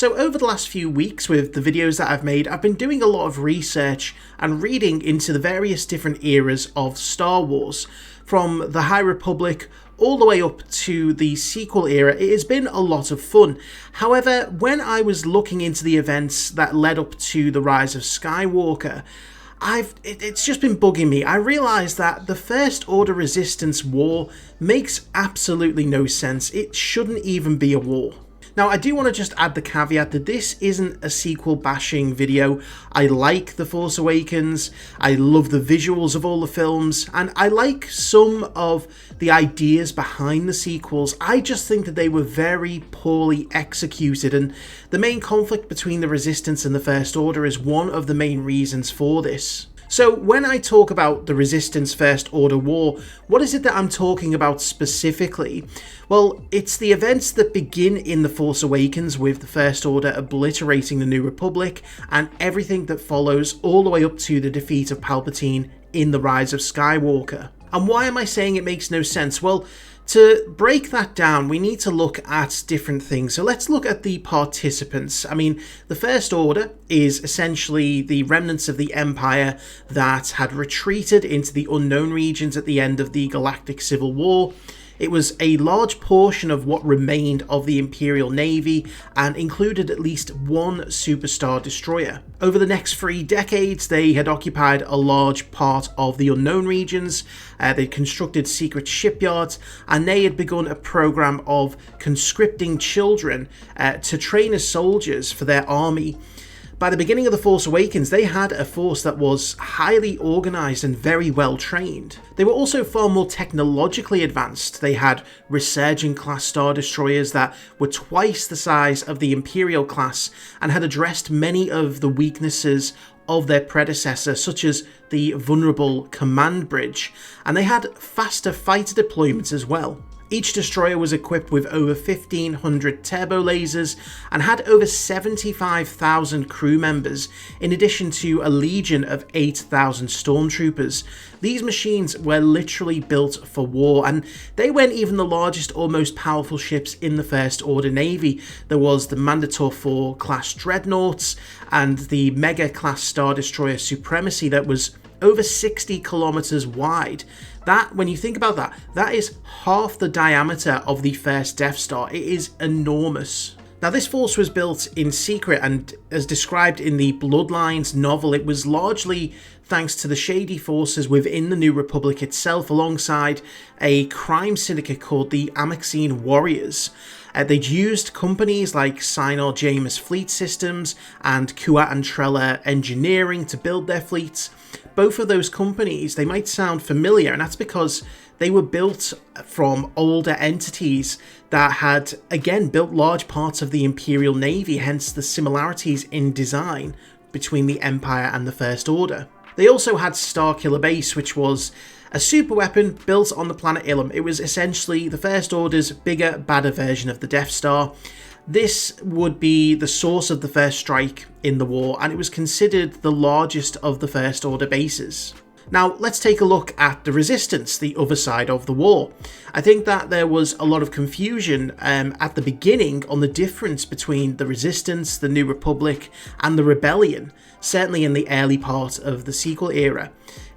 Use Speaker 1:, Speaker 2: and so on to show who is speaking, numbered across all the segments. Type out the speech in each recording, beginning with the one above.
Speaker 1: So over the last few weeks with the videos that I've made, I've been doing a lot of research and reading into the various different eras of Star Wars, from the High Republic all the way up to the sequel era. It has been a lot of fun. However, when I was looking into the events that led up to the rise of Skywalker, it's just been bugging me. I realised that the First Order-Resistance War makes absolutely no sense. It shouldn't even be a war. Now, I do want to just add the caveat that this isn't a sequel bashing video. I like The Force Awakens, I love the visuals of all the films, and I like some of the ideas behind the sequels. I just think that they were very poorly executed, and the main conflict between the Resistance and the First Order is one of the main reasons for this. So when I talk about the Resistance First Order War, what is it that I'm talking about specifically? Well, it's the events that begin in The Force Awakens with the First Order obliterating the New Republic and everything that follows all the way up to the defeat of Palpatine in The Rise of Skywalker. And why am I saying it makes no sense? Well, to break that down, we need to look at different things. So let's look at the participants. I mean, the First Order is essentially the remnants of the Empire that had retreated into the unknown regions at the end of the Galactic Civil War. It was a large portion of what remained of the Imperial Navy and included at least one superstar destroyer. Over the next 3 decades, they had occupied a large part of the unknown regions, they constructed secret shipyards, and they had begun a program of conscripting children to train as soldiers for their army. By the beginning of The Force Awakens, they had a force that was highly organised and very well trained. They were also far more technologically advanced. They had Resurgent-class Star Destroyers that were twice the size of the Imperial class and had addressed many of the weaknesses of their predecessor, such as the vulnerable command bridge, and they had faster fighter deployments as well. Each destroyer was equipped with over 1,500 turbo lasers and had over 75,000 crew members, in addition to a legion of 8,000 stormtroopers. These machines were literally built for war, and they weren't even the largest or most powerful ships in the First Order Navy. There was the Mandator IV class dreadnoughts and the Mega class Star Destroyer Supremacy that was over 60 kilometers wide. That, when you think about that, that is half the diameter of the first Death Star. It is enormous. Now, this force was built in secret, and as described in the Bloodlines novel, it was largely thanks to the shady forces within the New Republic itself, alongside a crime syndicate called the Amaxine Warriors. They'd used companies like Sinar James Fleet Systems and Kua and Trella Engineering to build their fleets. Both of those companies, they might sound familiar, and that's because they were built from older entities that had, again, built large parts of the Imperial Navy, hence the similarities in design between the Empire and the First Order. They also had Starkiller Base, which was a super weapon built on the planet Ilum. It was essentially the First Order's bigger, badder version of the Death Star. This would be the source of the first strike in the war, and it was considered the largest of the First Order bases. Now, let's take a look at the Resistance, the other side of the war. I think that there was a lot of confusion at the beginning on the difference between the Resistance, the New Republic, and the Rebellion, certainly in the early part of the sequel era.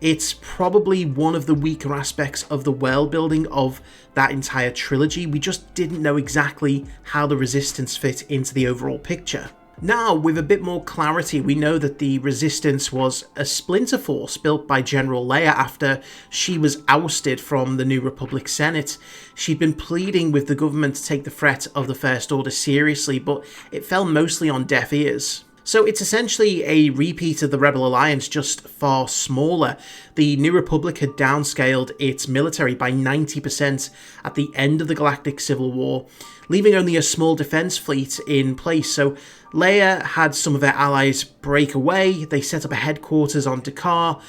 Speaker 1: It's probably one of the weaker aspects of the world building of that entire trilogy. We just didn't know exactly how the Resistance fit into the overall picture. Now, with a bit more clarity, we know that the Resistance was a splinter force built by General Leia after she was ousted from the New Republic Senate. She'd been pleading with the government to take the threat of the First Order seriously, but it fell mostly on deaf ears. So it's essentially a repeat of the Rebel Alliance, just far smaller. The New Republic had downscaled its military by 90% at the end of the Galactic Civil War, leaving only a small defense fleet in place. So Leia had some of their allies break away. They set up a headquarters on Dakar,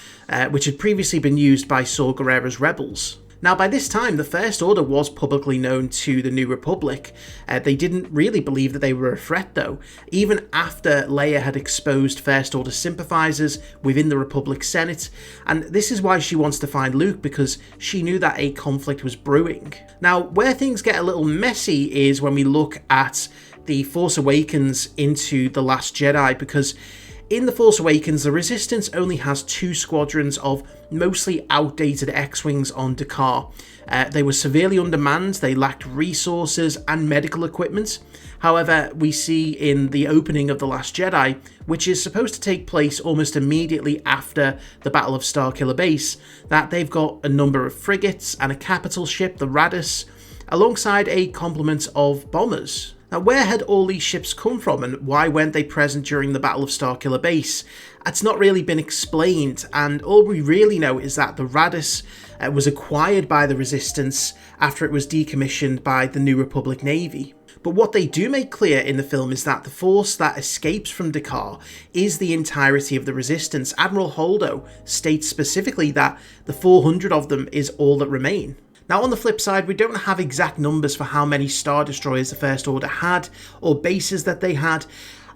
Speaker 1: which had previously been used by Saw Gerrera's rebels. Now, by this time, the First Order was publicly known to the New Republic. They didn't really believe that they were a threat, though, even after Leia had exposed First Order sympathizers within the Republic Senate, and this is why she wants to find Luke, because she knew that a conflict was brewing. Now, where things get a little messy is when we look at The Force Awakens into The Last Jedi, because in The Force Awakens, the Resistance only has 2 squadrons of mostly outdated X-Wings on Dakar. They were severely undermanned, they lacked resources and medical equipment. However, we see in the opening of The Last Jedi, which is supposed to take place almost immediately after the Battle of Starkiller Base, that they've got a number of frigates and a capital ship, the Radis, alongside a complement of bombers. Now, where had all these ships come from, and why weren't they present during the Battle of Starkiller Base? It's not really been explained, and all we really know is that the Radis was acquired by the Resistance after it was decommissioned by the New Republic Navy. But what they do make clear in the film is that the force that escapes from Dakar is the entirety of the Resistance. Admiral Holdo states specifically that the 400 of them is all that remain. Now, on the flip side, we don't have exact numbers for how many Star Destroyers the First Order had, or bases that they had.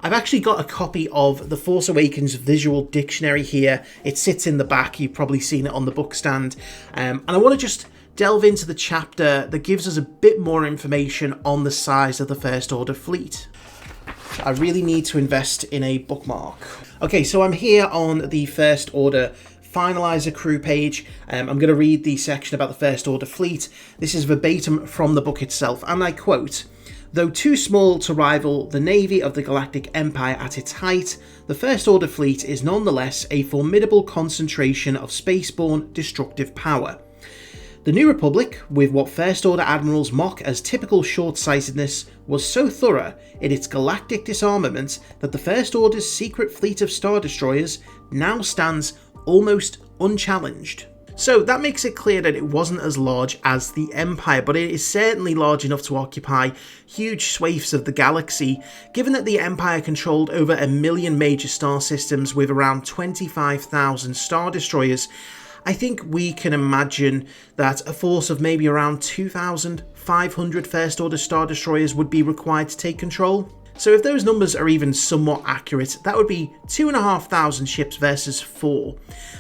Speaker 1: I've actually got a copy of The Force Awakens visual dictionary here. It sits in the back, you've probably seen it on the book stand. And I want to just delve into the chapter that gives us a bit more information on the size of the First Order fleet. I really need to invest in a bookmark. Okay, so I'm here on the First Order Finalizer crew page. I'm going to read the section about the First Order fleet. This is verbatim from the book itself, and I quote, "Though too small to rival the navy of the Galactic Empire at its height, the First Order fleet is nonetheless a formidable concentration of spaceborne destructive power. The New Republic, with what First Order admirals mock as typical short-sightedness, was so thorough in its galactic disarmament that the First Order's secret fleet of Star Destroyers now stands almost unchallenged." So that makes it clear that it wasn't as large as the Empire, but it is certainly large enough to occupy huge swathes of the galaxy. Given that the Empire controlled over 1 million major star systems with around 25,000 Star Destroyers, I think we can imagine that a force of maybe around 2,500 First Order Star Destroyers would be required to take control. So if those numbers are even somewhat accurate, that would be 2,500 ships versus 4.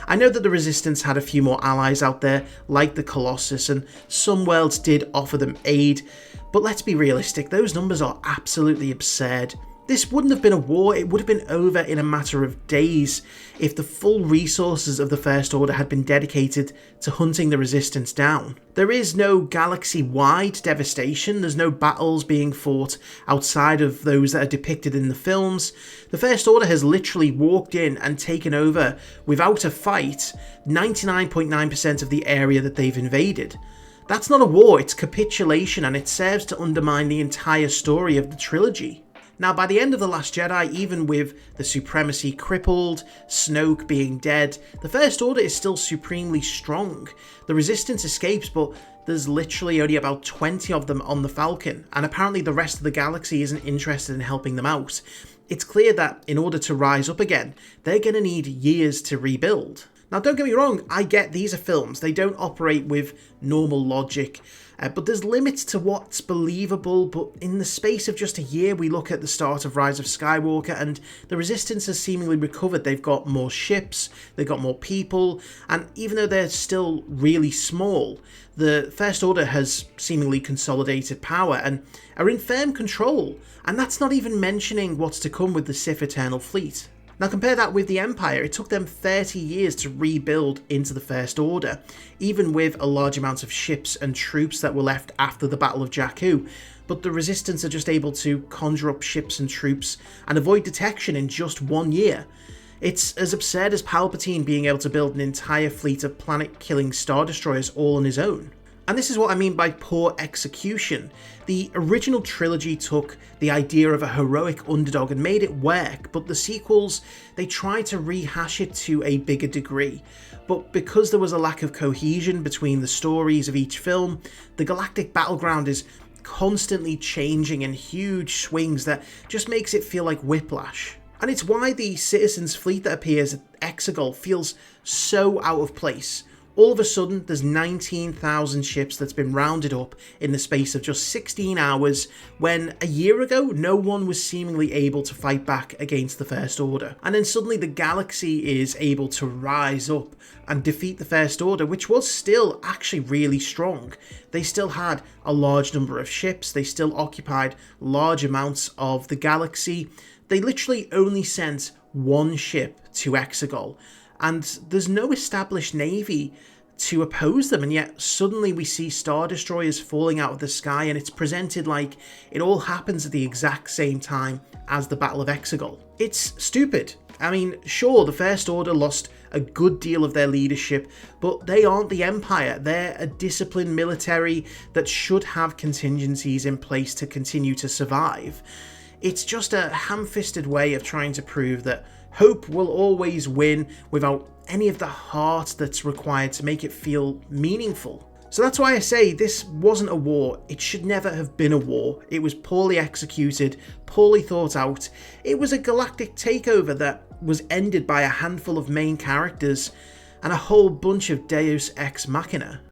Speaker 1: I know that the Resistance had a few more allies out there, like the Colossus, and some worlds did offer them aid, but let's be realistic, those numbers are absolutely absurd. This wouldn't have been a war, it would have been over in a matter of days if the full resources of the First Order had been dedicated to hunting the Resistance down. There is no galaxy-wide devastation, there's no battles being fought outside of those that are depicted in the films. The First Order has literally walked in and taken over, without a fight, 99.9% of the area that they've invaded. That's not a war, it's capitulation, and it serves to undermine the entire story of the trilogy. Now, by the end of The Last Jedi, even with the Supremacy crippled, Snoke being dead, the First Order is still supremely strong. The Resistance escapes, but there's literally only about 20 of them on the Falcon, and apparently the rest of the galaxy isn't interested in helping them out. It's clear that in order to rise up again, they're going to need years to rebuild. Now, don't get me wrong, I get these are films, they don't operate with normal logic, but there's limits to what's believable. But in the space of just a year, we look at the start of Rise of Skywalker, and the Resistance has seemingly recovered. They've got more ships, they've got more people, and even though they're still really small, the First Order has seemingly consolidated power and are in firm control, and that's not even mentioning what's to come with the Sith Eternal Fleet. Now compare that with the Empire, it took them 30 years to rebuild into the First Order, even with a large amount of ships and troops that were left after the Battle of Jakku, but the Resistance are just able to conjure up ships and troops and avoid detection in just 1 year. It's as absurd as Palpatine being able to build an entire fleet of planet-killing Star Destroyers all on his own. And this is what I mean by poor execution. The original trilogy took the idea of a heroic underdog and made it work, but the sequels, they tried to rehash it to a bigger degree. But because there was a lack of cohesion between the stories of each film, the galactic battleground is constantly changing in huge swings that just makes it feel like whiplash. And it's why the Citizens fleet that appears at Exegol feels so out of place. All of a sudden, there's 19,000 ships that's been rounded up in the space of just 16 hours, when a year ago, no one was seemingly able to fight back against the First Order. And then suddenly the galaxy is able to rise up and defeat the First Order, which was still actually really strong. They still had a large number of ships, they still occupied large amounts of the galaxy. They literally only sent one ship to Exegol, and there's no established navy to oppose them, and yet suddenly we see Star Destroyers falling out of the sky, and it's presented like it all happens at the exact same time as the Battle of Exegol. It's stupid. I mean, sure, the First Order lost a good deal of their leadership, but they aren't the Empire. They're a disciplined military that should have contingencies in place to continue to survive. It's just a ham-fisted way of trying to prove that hope will always win without any of the heart that's required to make it feel meaningful. So that's why I say this wasn't a war. It should never have been a war. It was poorly executed, poorly thought out. It was a galactic takeover that was ended by a handful of main characters and a whole bunch of Deus Ex Machina.